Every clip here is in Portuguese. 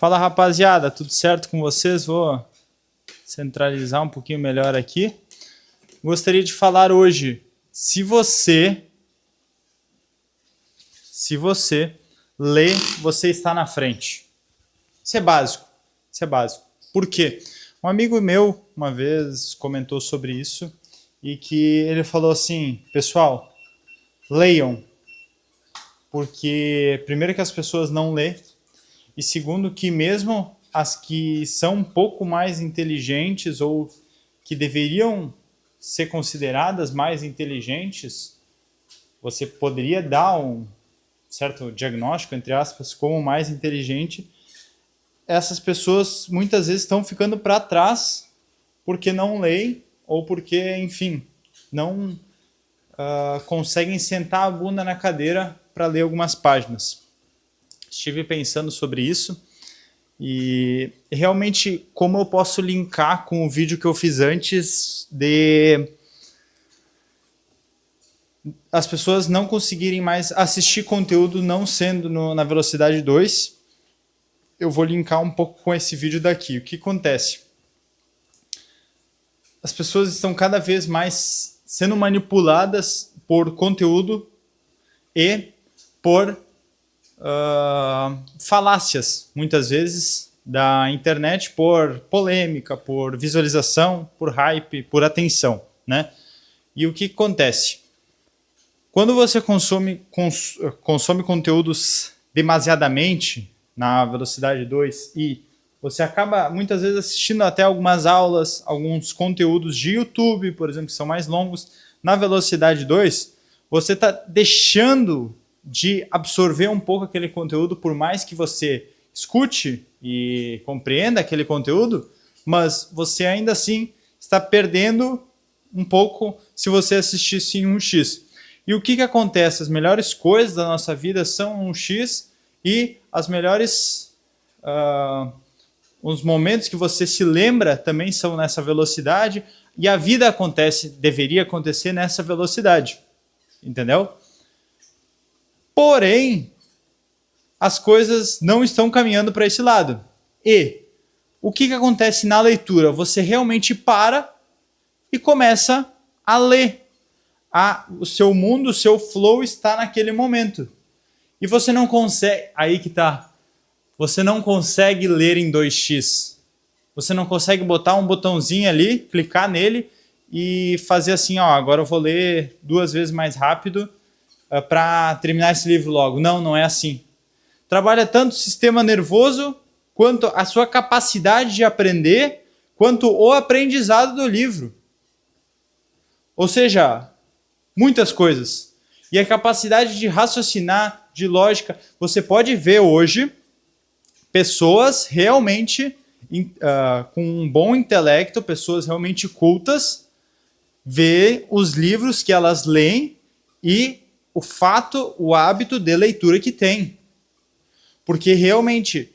Fala, rapaziada, tudo certo com vocês? Vou centralizar um pouquinho melhor aqui. Gostaria de falar hoje, se você lê, você está na frente. Isso é básico, Por quê? Um amigo meu uma vez comentou sobre isso e que ele falou assim, pessoal, leiam, porque primeiro que as pessoas não lêem, e segundo que mesmo as que são um pouco mais inteligentes ou que deveriam ser consideradas mais inteligentes, você poderia dar um certo diagnóstico, entre aspas, como mais inteligente, essas pessoas muitas vezes estão ficando para trás porque não leem ou porque, enfim, não conseguem sentar a bunda na cadeira para ler algumas páginas. Estive pensando sobre isso e realmente como eu posso linkar com o vídeo que eu fiz antes de as pessoas não conseguirem mais assistir conteúdo não sendo na velocidade 2. Eu vou linkar um pouco com esse vídeo daqui. O que acontece? As pessoas estão cada vez mais sendo manipuladas por conteúdo e por falácias, muitas vezes, da internet, por polêmica, por visualização, por hype, por atenção, né? E o que acontece? Quando você consome conteúdos demasiadamente na velocidade 2 e você acaba muitas vezes assistindo até algumas aulas, alguns conteúdos de YouTube, por exemplo, que são mais longos, na velocidade 2, você está deixando de absorver um pouco aquele conteúdo, por mais que você escute e compreenda aquele conteúdo, mas você ainda assim está perdendo um pouco se você assistisse em 1x. E o que acontece? As melhores coisas da nossa vida são 1x e as melhores... os momentos que você se lembra também são nessa velocidade e a vida deveria acontecer nessa velocidade. Entendeu? Porém, as coisas não estão caminhando para esse lado. E o que acontece na leitura? Você realmente para e começa a ler. O seu mundo, o seu flow está naquele momento. E você não consegue... Aí que tá. Você não consegue ler em 2x. Você não consegue botar um botãozinho ali, clicar nele e fazer assim, ó, agora eu vou ler 2 vezes mais rápido para terminar esse livro logo. Não, não é assim. Trabalha tanto o sistema nervoso, quanto a sua capacidade de aprender, quanto o aprendizado do livro. Ou seja, muitas coisas. E a capacidade de raciocinar, de lógica. Você pode ver hoje pessoas realmente com um bom intelecto, pessoas realmente cultas, ver os livros que elas leem e o hábito de leitura que tem. Porque realmente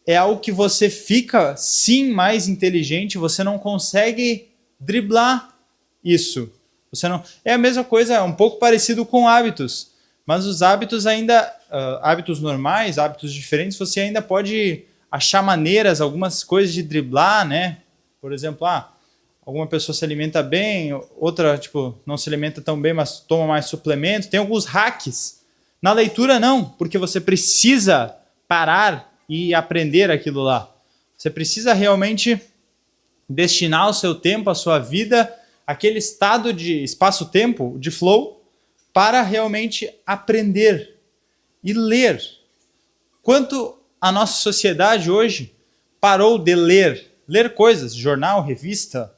é algo que você fica, sim, mais inteligente, você não consegue driblar isso. Você não... É a mesma coisa, é um pouco parecido com hábitos, mas os hábitos ainda, hábitos normais, hábitos diferentes, você ainda pode achar maneiras, algumas coisas de driblar, né? Por exemplo, alguma pessoa se alimenta bem, outra tipo, não se alimenta tão bem, mas toma mais suplemento. Tem alguns hacks. Na leitura não, porque você precisa parar e aprender aquilo lá. Você precisa realmente destinar o seu tempo, a sua vida, aquele estado de espaço-tempo, de flow, para realmente aprender e ler. Quanto a nossa sociedade hoje parou de ler coisas, jornal, revista,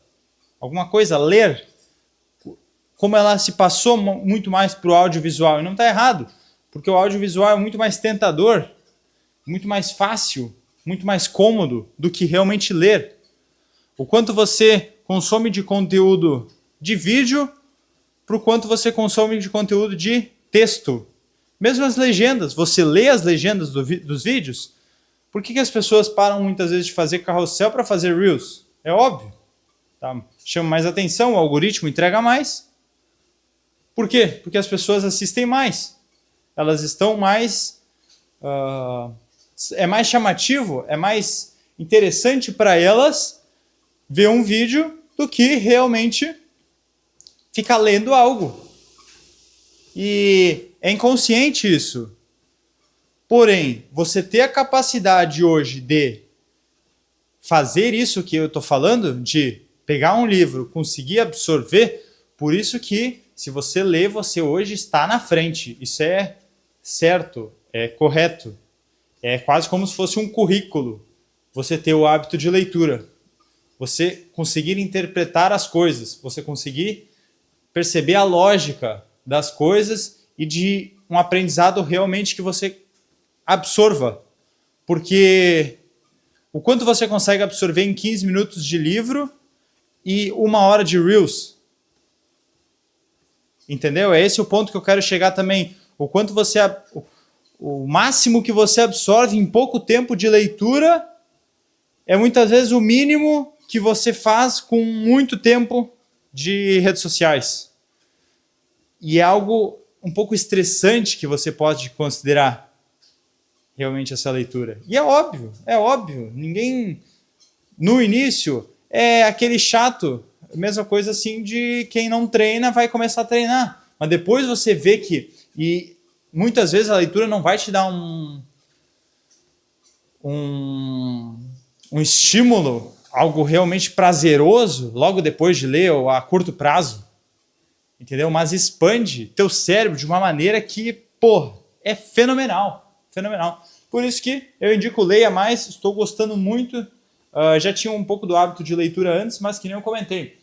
alguma coisa, ler, como ela se passou muito mais para o audiovisual. E não está errado, porque o audiovisual é muito mais tentador, muito mais fácil, muito mais cômodo do que realmente ler. O quanto você consome de conteúdo de vídeo, para o quanto você consome de conteúdo de texto. Mesmo as legendas, você lê as legendas dos vídeos? Por que as pessoas param muitas vezes de fazer carrossel para fazer Reels? É óbvio. Tá? Chama mais atenção, o algoritmo entrega mais. Por quê? Porque as pessoas assistem mais. Elas estão mais é mais chamativo, é mais interessante para elas ver um vídeo do que realmente ficar lendo algo. E é inconsciente isso. Porém, você ter a capacidade hoje de fazer isso que eu estou falando, de pegar um livro, conseguir absorver, por isso que se você lê, você hoje está na frente. Isso é certo, é correto. É quase como se fosse um currículo. Você ter o hábito de leitura. Você conseguir interpretar as coisas. Você conseguir perceber a lógica das coisas e de um aprendizado realmente que você absorva. Porque o quanto você consegue absorver em 15 minutos de livro e 1 hora de Reels? Entendeu? É esse o ponto que eu quero chegar também. O quanto você... O máximo que você absorve em pouco tempo de leitura é muitas vezes o mínimo que você faz com muito tempo de redes sociais. E é algo um pouco estressante que você pode considerar realmente essa leitura. E é óbvio. Ninguém, no início, é aquele chato, a mesma coisa assim de quem não treina vai começar a treinar. Mas depois você vê que... E muitas vezes a leitura não vai te dar um estímulo, algo realmente prazeroso logo depois de ler ou a curto prazo. Entendeu? Mas expande teu cérebro de uma maneira que, pô, é fenomenal. Fenomenal. Por isso que eu indico leia mais, estou gostando muito. Já tinha um pouco do hábito de leitura antes, mas que nem eu comentei.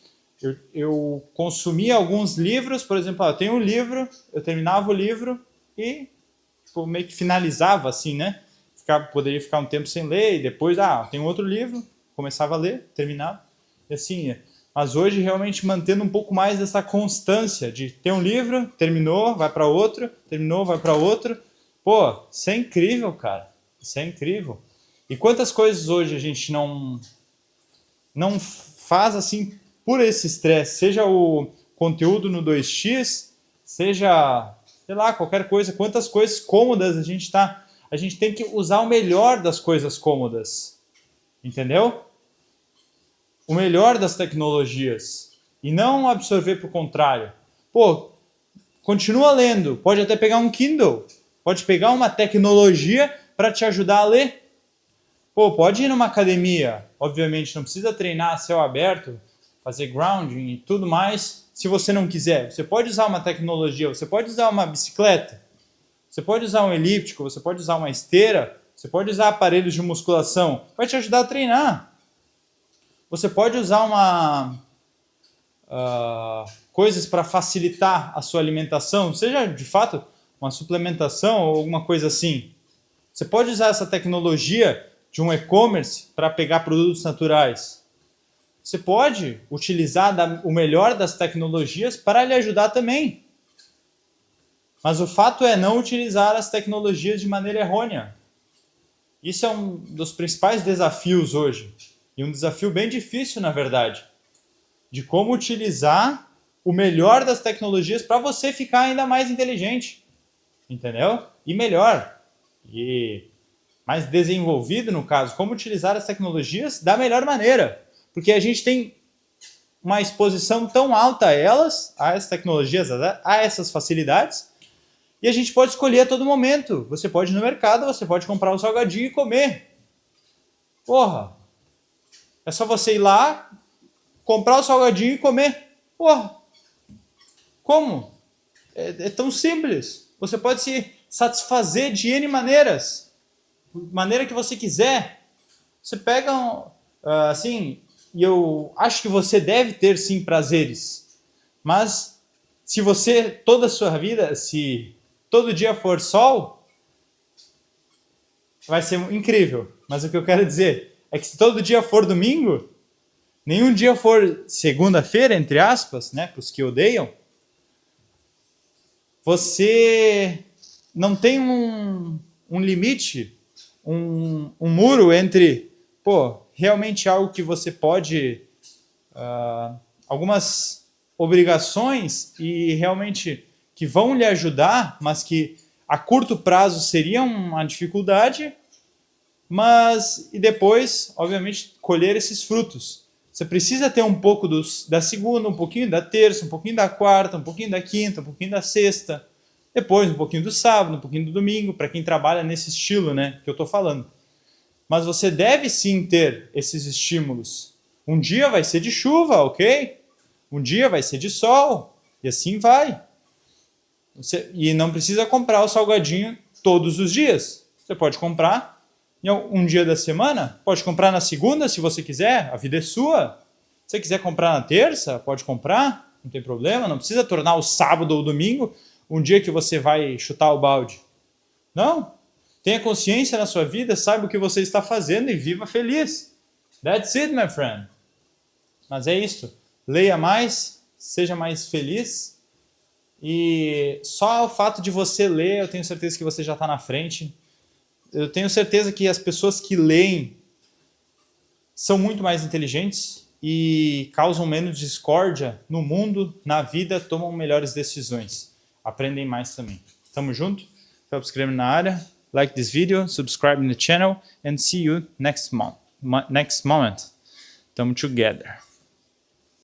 Eu consumia alguns livros, por exemplo, eu tenho um livro, eu terminava o livro e tipo, meio que finalizava assim, né? Poderia ficar um tempo sem ler e depois, tem outro livro, começava a ler, terminava. E assim ia. Mas hoje realmente mantendo um pouco mais dessa constância de ter um livro, terminou, vai para outro, terminou, vai para outro. Pô, isso é incrível, cara. Isso é incrível. E quantas coisas hoje a gente não faz assim por esse estresse, seja o conteúdo no 2x, seja, sei lá, qualquer coisa, quantas coisas cômodas a gente tem que usar o melhor das coisas cômodas. Entendeu? O melhor das tecnologias e não absorver para o contrário. Pô, continua lendo, pode até pegar um Kindle, pode pegar uma tecnologia para te ajudar a ler. Pô, pode ir numa academia, obviamente não precisa treinar a céu aberto, fazer grounding e tudo mais, se você não quiser. Você pode usar uma tecnologia, você pode usar uma bicicleta, você pode usar um elíptico, você pode usar uma esteira, você pode usar aparelhos de musculação, vai te ajudar a treinar. Você pode usar coisas para facilitar a sua alimentação, seja de fato uma suplementação ou alguma coisa assim. Você pode usar essa tecnologia de um e-commerce para pegar produtos naturais. Você pode utilizar o melhor das tecnologias para lhe ajudar também. Mas o fato é não utilizar as tecnologias de maneira errônea. Isso é um dos principais desafios hoje. E um desafio bem difícil, na verdade, de como utilizar o melhor das tecnologias para você ficar ainda mais inteligente, entendeu? E melhor, e mais desenvolvido no caso, como utilizar as tecnologias da melhor maneira, porque a gente tem uma exposição tão alta a elas, a essas tecnologias, a essas facilidades, e a gente pode escolher a todo momento. Você pode ir no mercado, você pode comprar um salgadinho e comer. Porra! É só você ir lá, comprar o salgadinho e comer. Porra! Como? É tão simples. Você pode se satisfazer de N maneiras. Maneira que você quiser. Você pega, assim, e eu acho que você deve ter, sim, prazeres. Mas, se você, toda a sua vida, se todo dia for sol, vai ser incrível. Mas o que eu quero dizer é que se todo dia for domingo, nenhum dia for segunda-feira, entre aspas, né, para os que odeiam, você não tem um limite, um muro entre, realmente algo que você pode, algumas obrigações e realmente que vão lhe ajudar, mas que a curto prazo seria uma dificuldade, e depois, obviamente, colher esses frutos. Você precisa ter um pouco da segunda, um pouquinho da terça, um pouquinho da quarta, um pouquinho da quinta, um pouquinho da sexta, depois um pouquinho do sábado, um pouquinho do domingo, para quem trabalha nesse estilo, né, que eu estou falando. Mas você deve sim ter esses estímulos. Um dia vai ser de chuva, ok? Um dia vai ser de sol, e assim vai. E não precisa comprar o salgadinho todos os dias. Você pode comprar em um dia da semana, pode comprar na segunda se você quiser, a vida é sua. Se você quiser comprar na terça, pode comprar, não tem problema, não precisa tornar o sábado ou o domingo um dia que você vai chutar o balde. Não, tenha consciência na sua vida, saiba o que você está fazendo e viva feliz. That's it, my friend. Mas é isso, leia mais, seja mais feliz. E só o fato de você ler, eu tenho certeza que você já está na frente. Eu tenho certeza que as pessoas que leem são muito mais inteligentes e causam menos discórdia no mundo, na vida, tomam melhores decisões. Aprendem mais também. Tamo junto? Subscreve na área, like this video, subscribe in the channel, and see you next moment. Tamo together.